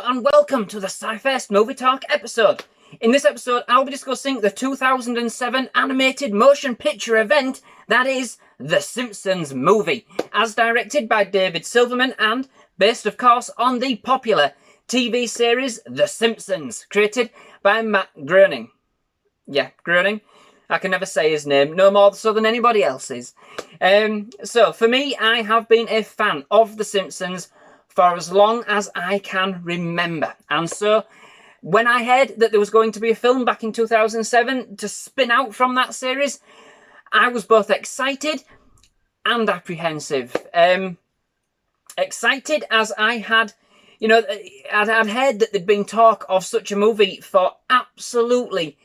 and welcome to the SciFirst MovieTalk episode. In this episode, I'll be discussing the 2007 animated motion picture event that is The Simpsons Movie, as directed by David Silverman and based, of course, on the popular TV series The Simpsons, created by Groening. Yeah, Groening. I can never say his name, no more so than anybody else's. So, for me, I have been a fan of The Simpsons for as long as I can remember. And so, when I heard that there was going to be a film back in 2007 to spin out from that series, I was both excited and apprehensive. Excited as I had, I'd heard that there'd been talk of such a movie for absolutely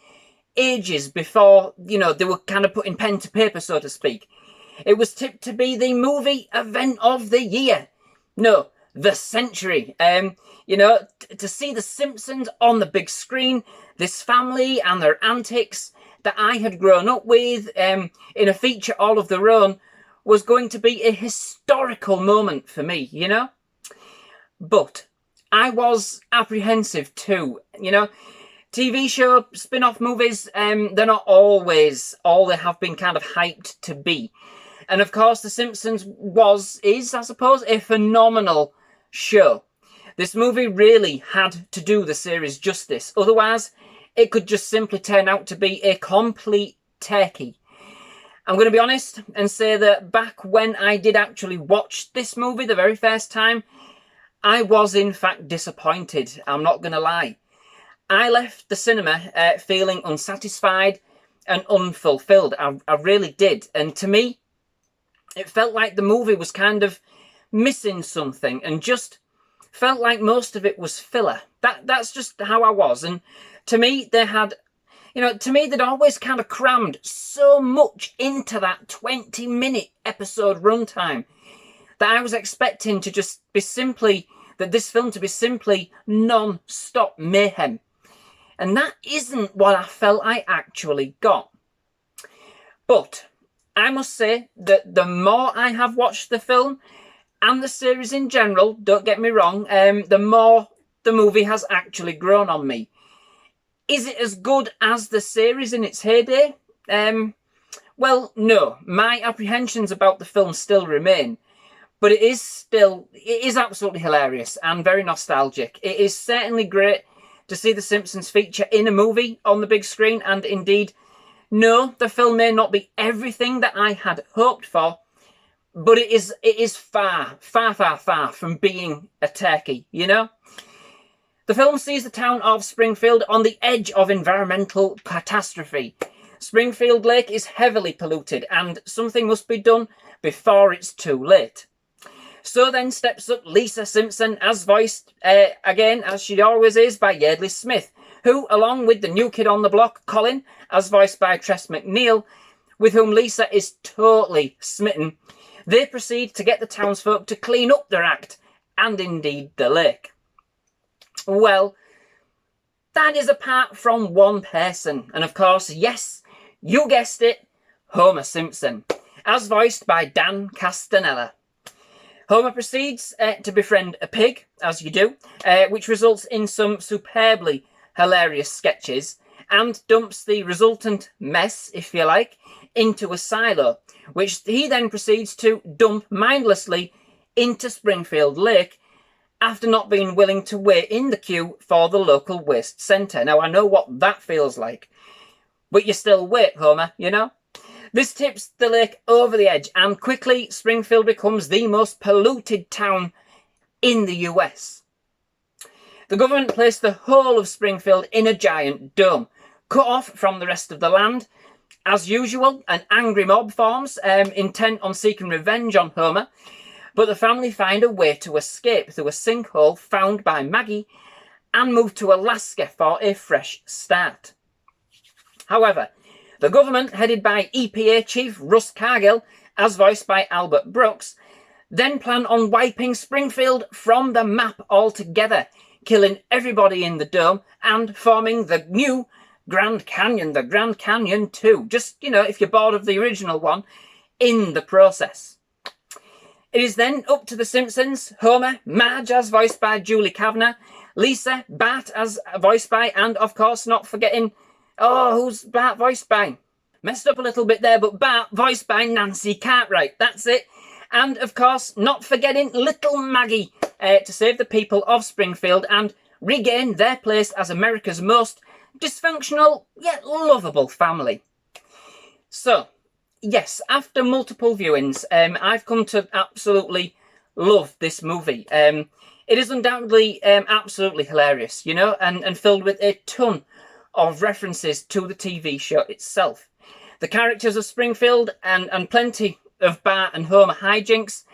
ages before, they were kind of putting pen to paper, so to speak. It was tipped to be the movie event of the year. No, the century. To see The Simpsons on the big screen, this family and their antics that I had grown up with in a feature all of their own was going to be a historical moment for me, But I was apprehensive too, TV show spin-off movies, they're not always all they have been kind of hyped to be. And of course, The Simpsons is, I suppose, a phenomenal show. This movie really had to do the series justice. Otherwise, it could just simply turn out to be a complete turkey. I'm going to be honest and say that back when I did actually watch this movie the very first time, I was in fact disappointed. I'm not going to lie. I left the cinema feeling unsatisfied and unfulfilled. I really did. And to me, it felt like the movie was kind of missing something and just felt like most of it was filler. That's just how I was. And to me, they'd always kind of crammed so much into that 20-minute episode runtime that I was expecting to just be this film to be simply non-stop mayhem. And that isn't what I felt I actually got. But I must say that the more I have watched the film, and the series in general, don't get me wrong, the more the movie has actually grown on me. Is it as good as the series in its heyday? Well, no. My apprehensions about the film still remain. But it is absolutely hilarious and very nostalgic. It is certainly great to see The Simpsons feature in a movie on the big screen. And indeed, no, the film may not be everything that I had hoped for, but it is far, far, far, far from being a turkey, The film sees the town of Springfield on the edge of environmental catastrophe. Springfield Lake is heavily polluted and something must be done before it's too late. So then steps up Lisa Simpson, as voiced, again, as she always is, by Yeardley Smith, who, along with the new kid on the block, Colin, as voiced by Tress MacNeille, with whom Lisa is totally smitten, they proceed to get the townsfolk to clean up their act, and indeed the lake. Well, that is apart from one person, and of course, yes, you guessed it, Homer Simpson, as voiced by Dan Castellaneta. Homer proceeds to befriend a pig, as you do, which results in some superbly hilarious sketches, and dumps the resultant mess, if you like, into a silo, which he then proceeds to dump mindlessly into Springfield Lake after not being willing to wait in the queue for the local waste centre. Now, I know what that feels like, but you still wait, Homer, This tips the lake over the edge, and quickly Springfield becomes the most polluted town in the US. The government placed the whole of Springfield in a giant dome, cut off from the rest of the land. As usual, an angry mob forms, intent on seeking revenge on Homer, but the family find a way to escape through a sinkhole found by Maggie and move to Alaska for a fresh start. However, the government, headed by EPA Chief Russ Cargill, as voiced by Albert Brooks, then plan on wiping Springfield from the map altogether, killing everybody in the dome and forming the new Grand Canyon, the Grand Canyon 2. Just, if you're bored of the original one, in the process. It is then up to the Simpsons, Homer, Marge as voiced by Julie Kavner, Lisa, Bart as voiced by, and of course not forgetting, who's Bart voiced by? Messed up a little bit there, but Bart voiced by Nancy Cartwright, that's it. And of course, not forgetting little Maggie to save the people of Springfield and regain their place as America's most dysfunctional yet lovable family. So, yes, after multiple viewings, I've come to absolutely love this movie. It is undoubtedly absolutely hilarious, you know, and filled with a ton of references to the TV show itself. The characters of Springfield and plenty of Bart and Homer hijinks,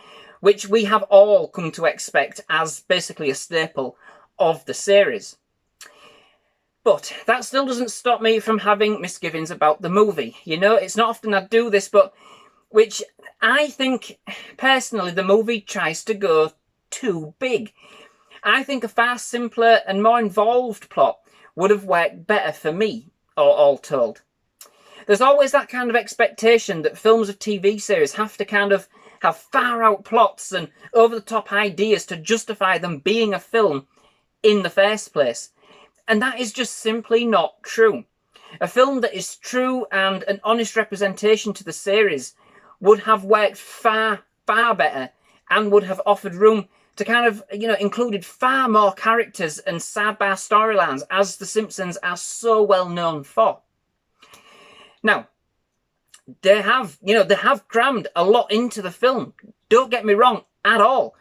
which we have all come to expect as basically a staple of the series. But that still doesn't stop me from having misgivings about the movie. You know, it's not often I do this, but which I think, personally, the movie tries to go too big. I think a far simpler and more involved plot would have worked better for me, all told. There's always that kind of expectation that films of TV series have to kind of have far-out plots and over-the-top ideas to justify them being a film in the first place. And that is just simply not true. A film that is true and an honest representation to the series would have worked far, far better and would have offered room to kind of, you know, included far more characters and sidebar storylines as The Simpsons are so well known for. Now, they have crammed a lot into the film. Don't get me wrong at all.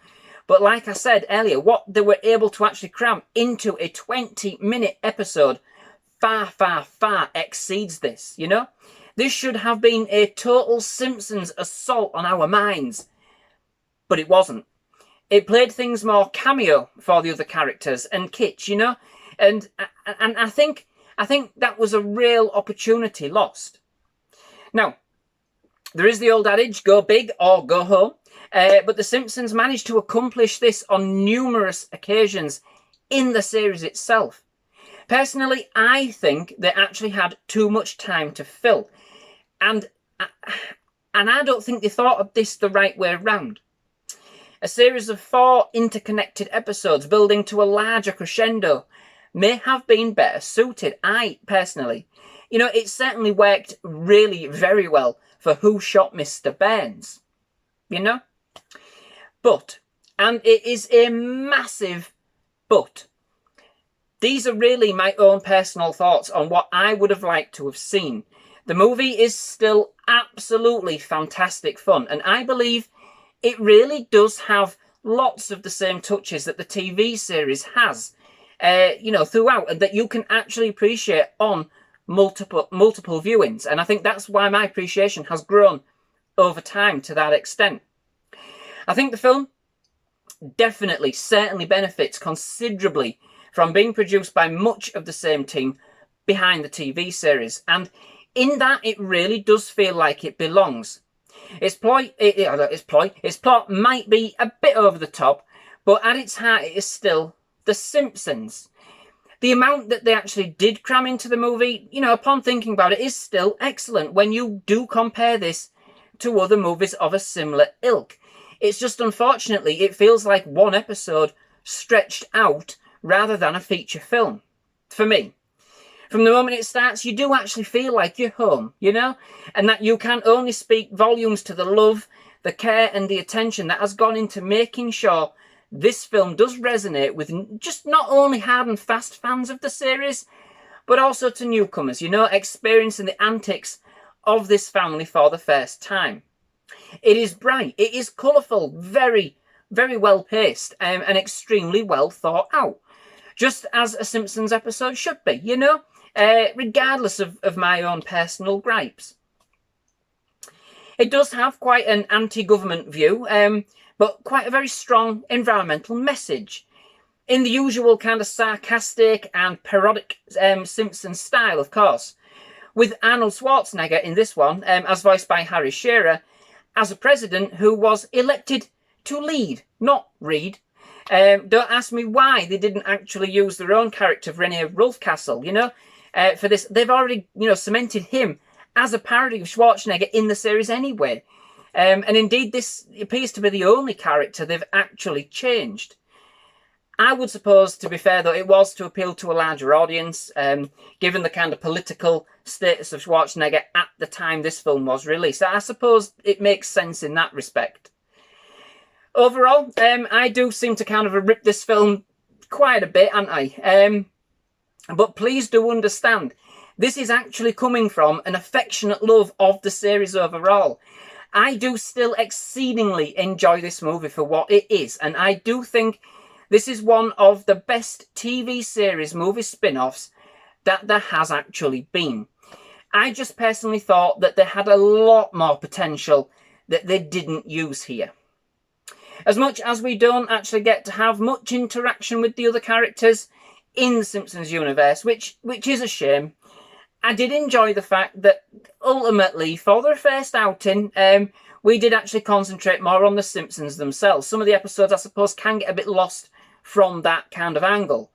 But like I said earlier, what they were able to actually cram into a 20-minute episode far, far, far exceeds this, you know? This should have been a total Simpsons assault on our minds. But it wasn't. It played things more cameo for the other characters and kitsch, you know? And I think that was a real opportunity lost. Now, there is the old adage, go big or go home. But The Simpsons managed to accomplish this on numerous occasions in the series itself. Personally, I think they actually had too much time to fill. And I don't think they thought of this the right way around. A series of 4 interconnected episodes building to a larger crescendo may have been better suited. Personally, you know, it certainly worked really very well for Who Shot Mr. Burns, you know? But, and it is a massive but, these are really my own personal thoughts on what I would have liked to have seen. The movie is still absolutely fantastic fun, and I believe it really does have lots of the same touches that the TV series has, you know, throughout, and that you can actually appreciate on multiple viewings. And I think that's why my appreciation has grown over time to that extent. I think the film definitely, certainly benefits considerably from being produced by much of the same team behind the TV series, and in that it really does feel like it belongs. Its plot might be a bit over the top, but at its heart it is still The Simpsons. The amount that they actually did cram into the movie, you know, upon thinking about it, is still excellent when you do compare this to other movies of a similar ilk. It's just, unfortunately, it feels like one episode stretched out rather than a feature film, for me. From the moment it starts, you do actually feel like you're home, you know? And that you can only speak volumes to the love, the care and the attention that has gone into making sure this film does resonate with just not only hard and fast fans of the series, but also to newcomers, you know, experiencing the antics of this family for the first time. It is bright, it is colourful, very, very well paced, and extremely well thought out. Just as a Simpsons episode should be, you know? Regardless of my own personal gripes. It does have quite an anti-government view, but quite a very strong environmental message. In the usual kind of sarcastic and parodic Simpsons style, of course. With Arnold Schwarzenegger in this one, as voiced by Harry Shearer, as a president who was elected to lead, not read. Don't ask me why they didn't actually use their own character, Rene Rolfcastle, you know, for this. They've already, you know, cemented him as a parody of Schwarzenegger in the series anyway. And indeed, this appears to be the only character they've actually changed. I would suppose, to be fair though, it was to appeal to a larger audience, given the kind of political status of Schwarzenegger at the time this film was released. I suppose it makes sense in that respect. Overall, I do seem to kind of have ripped this film quite a bit, haven't I? But please do understand, this is actually coming from an affectionate love of the series overall. I do still exceedingly enjoy this movie for what it is, and I do think this is one of the best TV series movie spin-offs that there has actually been. I just personally thought that they had a lot more potential that they didn't use here. As much as we don't actually get to have much interaction with the other characters in the Simpsons universe, which is a shame, I did enjoy the fact that ultimately, for their first outing, we did actually concentrate more on the Simpsons themselves. Some of the episodes, I suppose, can get a bit lost from that kind of angle.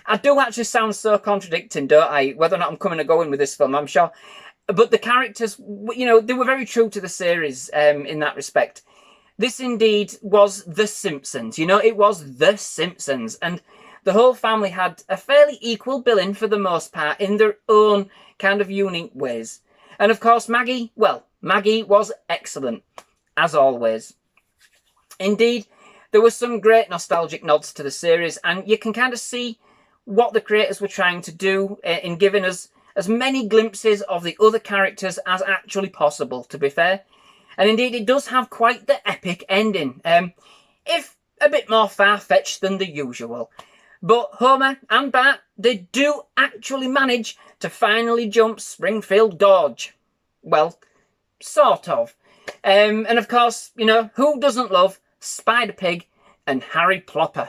I do actually sound so contradicting, don't I? Whether or not I'm coming or going with this film, I'm sure. But the characters, you know, they were very true to the series in that respect. This indeed was The Simpsons. You know, it was The Simpsons. And the whole family had a fairly equal billing for the most part in their own kind of unique ways. And of course, Maggie, well, Maggie was excellent, as always. Indeed, there were some great nostalgic nods to the series, and you can kind of see what the creators were trying to do in giving us as many glimpses of the other characters as actually possible, to be fair. And indeed, it does have quite the epic ending, if a bit more far-fetched than the usual. But Homer and Bart, they do actually manage to finally jump Springfield Gorge. Well, sort of. And of course, you know, who doesn't love Spider-Pig and Harry Plopper?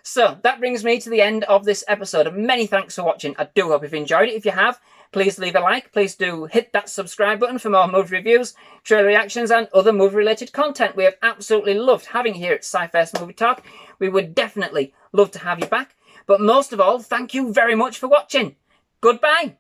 So, that brings me to the end of this episode. Many thanks for watching. I do hope you've enjoyed it. If you have, please leave a like. Please do hit that subscribe button for more movie reviews, trailer reactions, and other movie-related content. We have absolutely loved having you here at SciFirst MovieTalk. We would definitely love to have you back. But most of all, thank you very much for watching. Goodbye.